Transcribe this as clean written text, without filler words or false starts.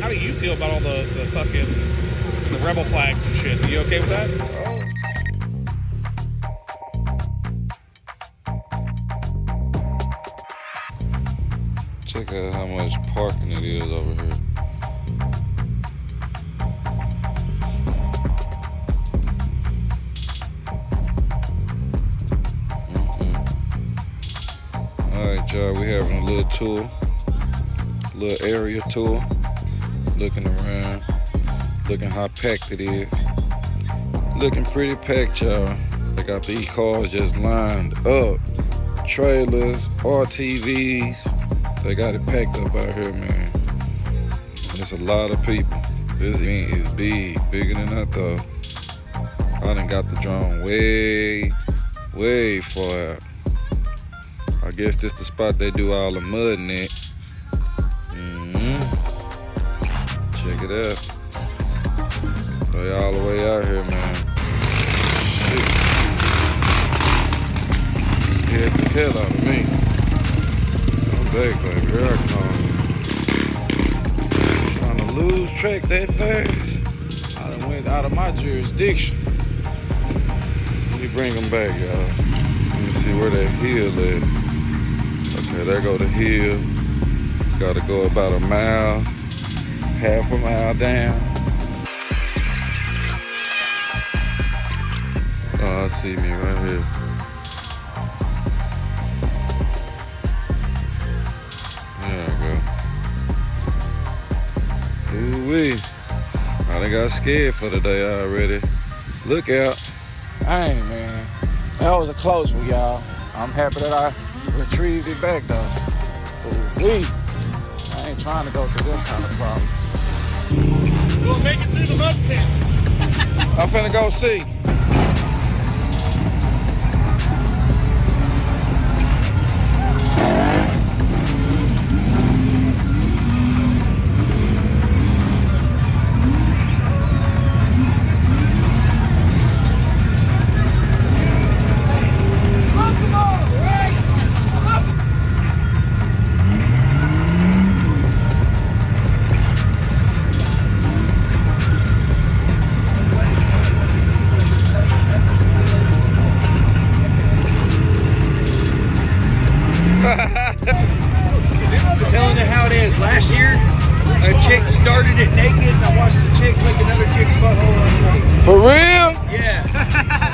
do you feel about all the fucking the rebel flags and shit? Are you okay with that? Check out how much parking it is over here. Alright, y'all, we having a little tour, little area tour, looking around, looking how packed it is. Looking pretty packed, y'all. They got these cars just lined up, trailers, RTVs. They got it packed up out here, man. There's a lot of people. This event is big, bigger than I thought. I done got the drone way far out. I guess this the spot they do all the mudding at. Check it out. They all the way out here, man. Shit. Scared the hell out of me. I'm back, baby. Here I come. Trying to lose track that fast. I done went out of my jurisdiction. Let me bring them back, y'all. Let me see where that hill is. Okay, there go the hill. Gotta go about a mile, half a mile down. Oh, I see me right here. There I go. Ooh-wee. I done got scared for the day already. Look out. Dang, man. That was a close one, y'all. I'm happy that I retrieved it back, though. Ooh-wee. I ain't trying to go through them kind of problem. We'll make it through the mud pit. I'm finna go see. Telling you how it is. Last year, a chick started it naked, and I watched the chick lick another chick's butthole. For real? Yeah.